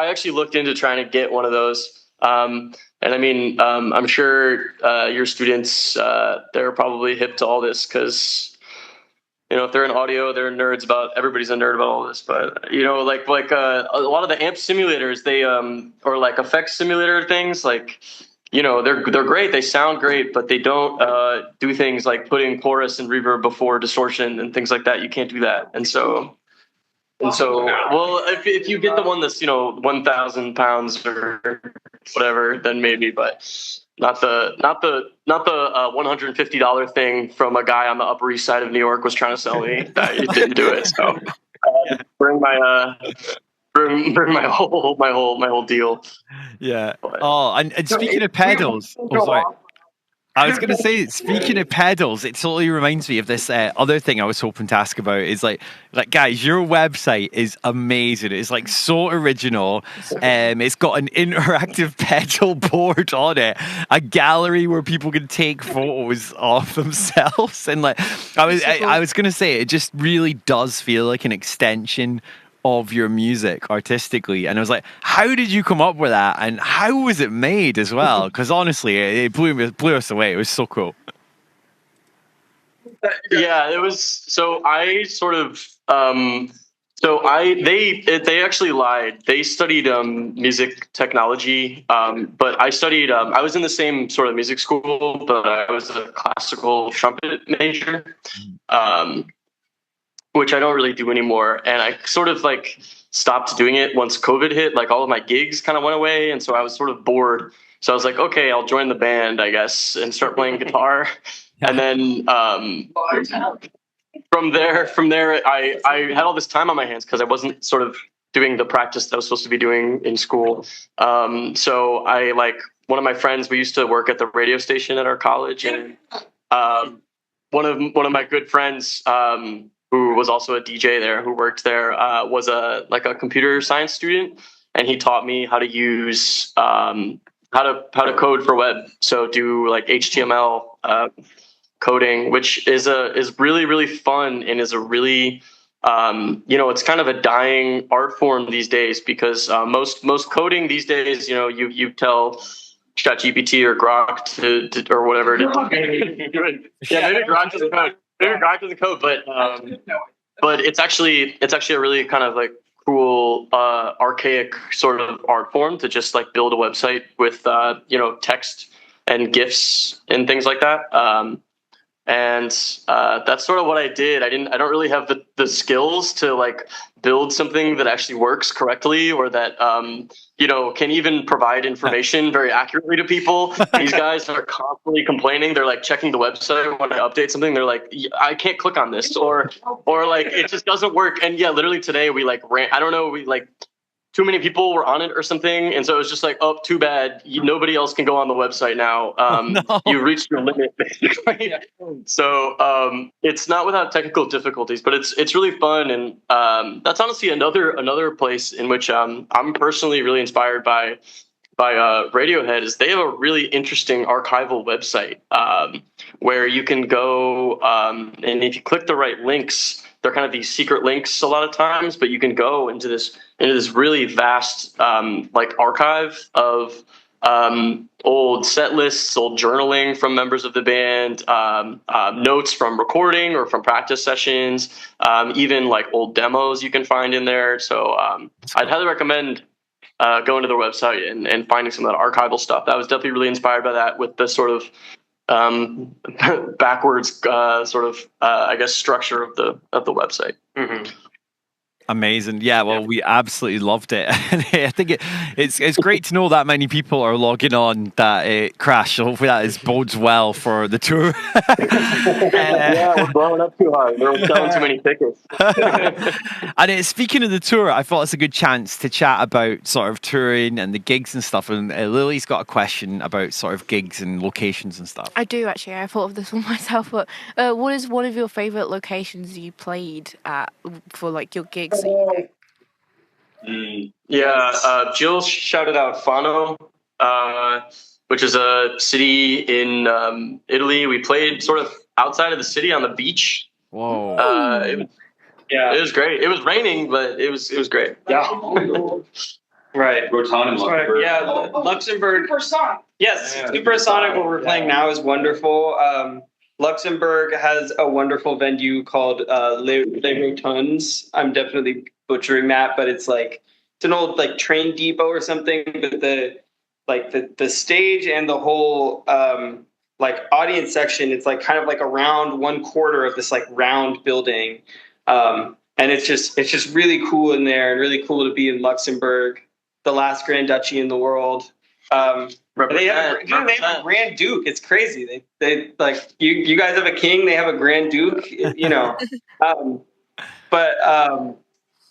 actually looked into trying to get one of those. And I mean, I'm sure your students, they're probably hip to all this, because, you know, if they're in audio, they're nerds about, everybody's a nerd about all this, but, you know, like a lot of the amp simulators, they, or like effects simulator things, like, you know, they're great. They sound great, but they don't do things like putting chorus and reverb before distortion and things like that. You can't do that. And so, well, if you get the one that's, you know, 1,000 pounds or whatever, then maybe, but not the $150 thing from a guy on the Upper East Side of New York was trying to sell me. It didn't do it. So bring my whole deal. Yeah. Oh, and speaking of pedals, sorry. I was going to say, speaking of pedals, it totally reminds me of this other thing I was hoping to ask about. Is like guys, your website is amazing. It's like so original. It's got an interactive pedal board on it, a gallery where people can take photos of themselves, and like I was going to say, it just really does feel like an extension of your music artistically. And I was like, how did you come up with that, and how was it made as well? Because honestly, it blew us away. It was so cool. Yeah, it was. So I sort of they actually lied. They studied music technology, but I studied. I was in the same sort of music school, but I was a classical trumpet major, which I don't really do anymore. And I sort of like stopped doing it once COVID hit. Like all of my gigs kind of went away, and so I was sort of bored. So I was like, okay, I'll join the band, I guess, and start playing guitar. And then from there, I had all this time on my hands because I wasn't sort of doing the practice that I was supposed to be doing in school. So I one of my friends, we used to work at the radio station at our college, and one of my good friends who was also a DJ there, who worked there, was a computer science student, and he taught me how to use how to code for web. So do like HTML coding, which is really, really fun, and is a really it's kind of a dying art form these days, because most coding these days, you tell ChatGPT or Grok to or whatever. Maybe Grok doesn't code. But it's actually a really kind of like cool archaic sort of art form to just like build a website with text and GIFs and things like that. And that's sort of what I did. I don't really have the skills to like build something that actually works correctly, or that can even provide information very accurately to people. These guys are constantly complaining. They're like checking the website when I update something. They're like, I can't click on this, or like it just doesn't work. And yeah, literally today we like ran. I don't know. We like. Too many people were on it or something, and so it was just like, oh, too bad. Nobody else can go on the website now. No. You reached your limit, basically. So it's not without technical difficulties, but it's really fun, and that's honestly another place in which I'm personally really inspired by Radiohead. Is they have a really interesting archival website where you can go, and if you click the right links, they're kind of these secret links a lot of times, but you can go into this really vast archive of old set lists, old journaling from members of the band, notes from recording or from practice sessions, even like old demos you can find in there. So I'd highly recommend going to their website and finding some of that archival stuff. I was definitely really inspired by that, with the sort of backwards I guess structure of the website. Mm-hmm. Amazing. Yeah, well, we absolutely loved it. I think it's great to know that many people are logging on that it crashed. So hopefully that bodes well for the tour. Yeah, we're blowing up too hard. We're selling too many tickets. And speaking of the tour, I thought it's a good chance to chat about sort of touring and the gigs and stuff. And Lily's got a question about sort of gigs and locations and stuff. I do, actually. I thought of this one myself. But what is one of your favourite locations you played at for like your gigs? Jill shouted out Fano, which is a city in Italy. We played sort of outside of the city on the beach. Whoa! It was great. It was raining, but it was great. Yeah. Right. Rotan and Luxembourg. Yeah, Luxembourg. Supersonic. Yes, Supersonic, what we're playing now, is wonderful. Luxembourg has a wonderful venue called Les Rotunes. I'm definitely butchering that, but it's an old like train depot or something. But the stage and the whole audience section, it's like kind of like around 1/4 of this like round building, and it's just really cool in there, and really cool to be in Luxembourg, the last Grand Duchy in the world. They have a Grand Duke. It's crazy. They like you guys have a king. They have a Grand Duke. You know,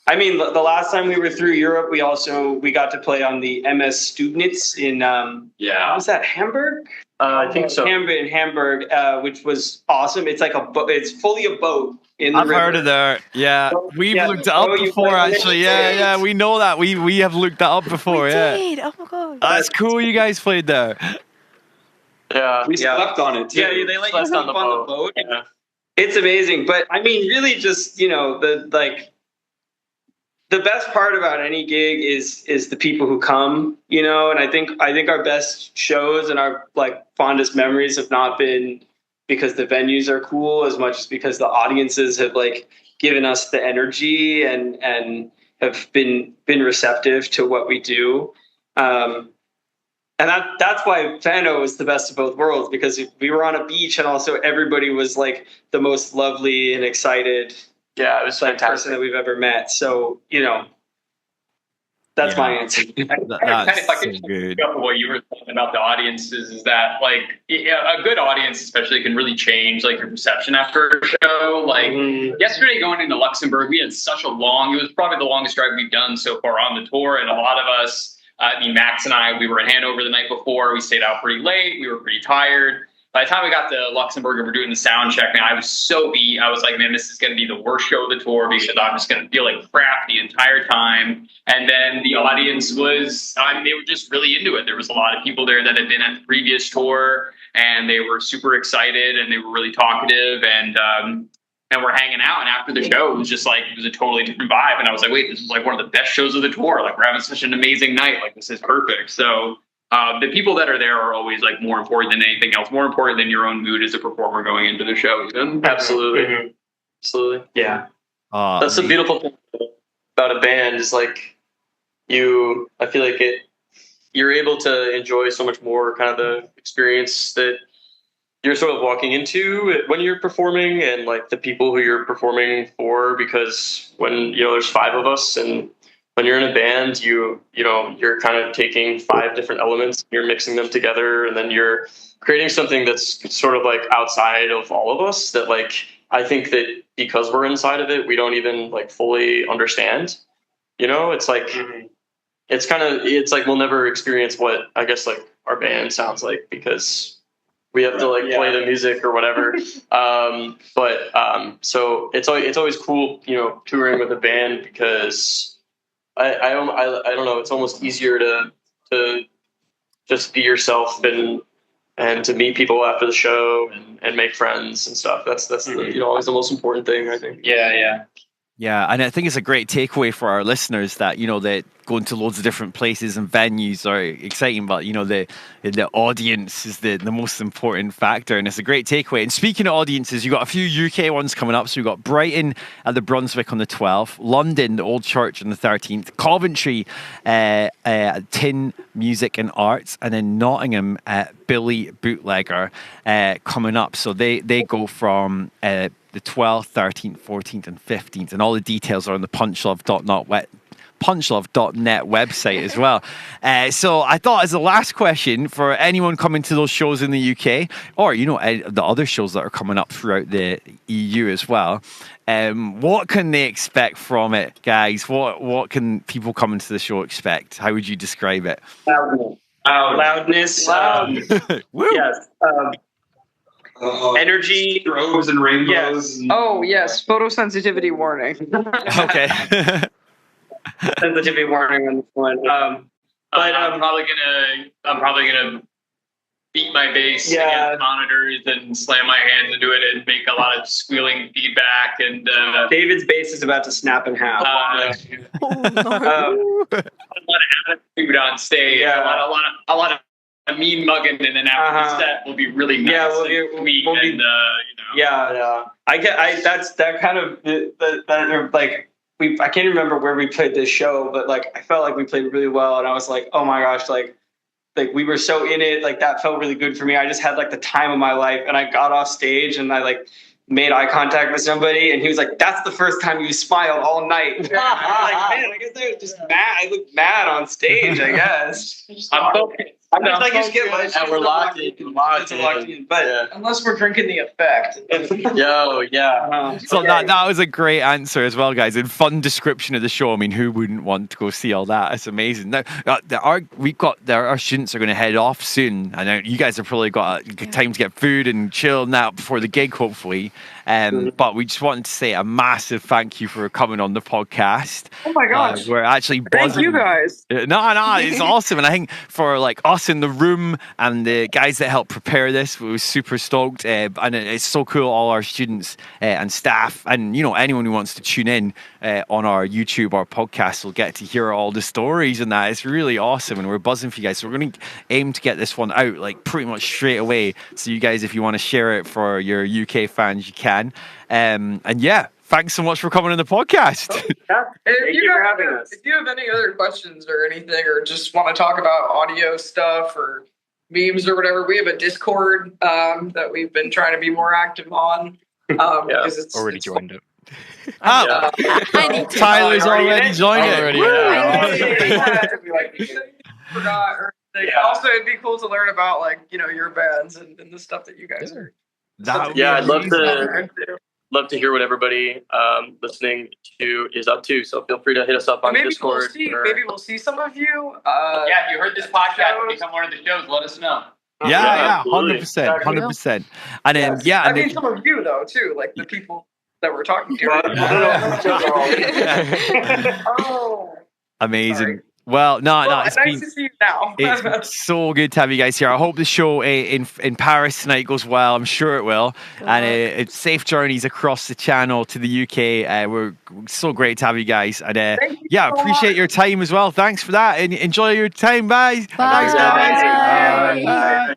I mean, the last time we were through Europe, we got to play on the MS Stugnitz in was that Hamburg? I think so. In Hamburg, which was awesome. It's like it's fully a boat in the river. I've heard of that. Yeah, we've looked it up before. Actually, yeah, we know that. We have looked that up before. We yeah. did. Oh my god. That's cool. You guys played there. Yeah, we slept on it too. Yeah, they let you sleep on the boat. Yeah. It's amazing, but I mean, really, just the best part about any gig is the people who come, and I think our best shows and our fondest memories have not been because the venues are cool as much as because the audiences have given us the energy and have been receptive to what we do. And that's why Fano is the best of both worlds, because we were on a beach and also everybody was the most lovely and excited. Yeah, it was fantastic. Person that we've ever met. So, that's my answer. That's so good. What you were talking about the audiences is that a good audience especially can really change your perception after a show. Yesterday going into Luxembourg, we had such it was probably the longest drive we've done so far on the tour, and a lot of us, Max and I, we were in Hanover the night before. We stayed out pretty late. We were pretty tired. By the time we got to Luxembourg and we're doing the sound check, man, I was so beat. I was like, man, this is going to be the worst show of the tour because I'm just going to feel like crap the entire time. And then the audience they were just really into it. There was a lot of people there that had been at the previous tour, and they were super excited, and they were really talkative, and we're hanging out. And after the show, it was just it was a totally different vibe. And I was like, wait, this is one of the best shows of the tour. We're having such an amazing night. This is perfect. So the people that are there are always more important than anything else, more important than your own mood as a performer going into the show. Even. Absolutely. Mm-hmm. Absolutely. Yeah. That's the beautiful thing about a band is I feel like you're able to enjoy so much more kind of the experience that you're sort of walking into when you're performing, and the people who you're performing for, because when, there's 5 of us, and when you're in a band, you're kind of taking 5 different elements, you're mixing them together, and then you're creating something that's sort of outside of all of us that I think that because we're inside of it, we don't even fully understand. It's it's we'll never experience what I guess our band sounds like, because we have to play the music or whatever. So it's always cool, touring with a band, because I don't know. It's almost easier to just be yourself and to meet people after the show and make friends and stuff. That's always the most important thing, I think. Yeah. Yeah, and I think it's a great takeaway for our listeners that, that going to loads of different places and venues are exciting, but, the audience is the most important factor, and it's a great takeaway. And speaking of audiences, you've got a few UK ones coming up. So you've got Brighton at the Brunswick on the 12th, London, the Old Church on the 13th, Coventry, Tin Music and Arts, and then Nottingham at Billy Bootlegger coming up. So they go from the 12th, 13th, 14th, and 15th, and all the details are on the punchlove.net website as well. So I thought, as the last question for anyone coming to those shows in the UK, or the other shows that are coming up throughout the EU as well, what can they expect from it, guys? What can people coming to the show expect? How would you describe it? Loudness. Yes. Energy, strobes and rainbows. Yes. Oh yes, photosensitivity warning. Okay. Sensitivity warning on this one. But I'm probably gonna beat my bass against monitors and slam my hands into it and make a lot of squealing feedback. And David's bass is about to snap in half. Oh, no. a lot of attitude on stage. Yeah. A lot of mean mugging, and then after the set will be really nice. Yeah, I can't remember where we played this show, but I felt like we played really well, and I was like, oh my gosh, we were so in it, that felt really good for me. I just had the time of my life, and I got off stage and I made eye contact with somebody, and he was like, that's the first time you smiled all night. Man, I guess I was just mad. I looked mad on stage, I guess. I'm focused. I just get my And we're locked in. But Unless we're drinking the effect. Yeah. So that was a great answer as well, guys, and fun description of the show. I mean, who wouldn't want to go see all that? It's amazing. Now, our students are going to head off soon, and you guys have probably got time to get food and chill now before the gig, hopefully. But we just wanted to say a massive thank you for coming on the podcast. Oh my gosh. We're actually buzzing. Thank you guys. No, it's awesome. And I think for like us in the room and the guys that helped prepare this, we were super stoked. And it's so cool, all our students and staff and, anyone who wants to tune in on our YouTube, our podcast will get to hear all the stories and that. It's really awesome. And we're buzzing for you guys. So we're going to aim to get this one out like pretty much straight away. So you guys, if you want to share it for your UK fans, you can. And yeah, thanks so much for coming on the podcast. If you have any other questions or anything, or just want to talk about audio stuff or memes or whatever, we have a Discord that we've been trying to be more active on. Because it's Already joined it. I need to. Tyler's already joined Forgot. Or also, it'd be cool to learn about your bands and the stuff that you guys are. I'd love to hear what everybody listening to is up to. So feel free to hit us up on Discord. Maybe we'll see some of you. If you heard this podcast and become one of the shows, let us know. Yeah, 100%. And then, I mean, some of you though too, like the people that we're talking to. Amazing. Sorry. Well, no, It's it's nice to see you now. it's so good to have you guys here. I hope the show in Paris tonight goes well. I'm sure it will. And it's safe journeys across the channel to the UK. We're so great to have you guys. And appreciate your time as well. Thanks for that. And enjoy your time. Bye. Bye. Thanks, guys. Bye. Bye.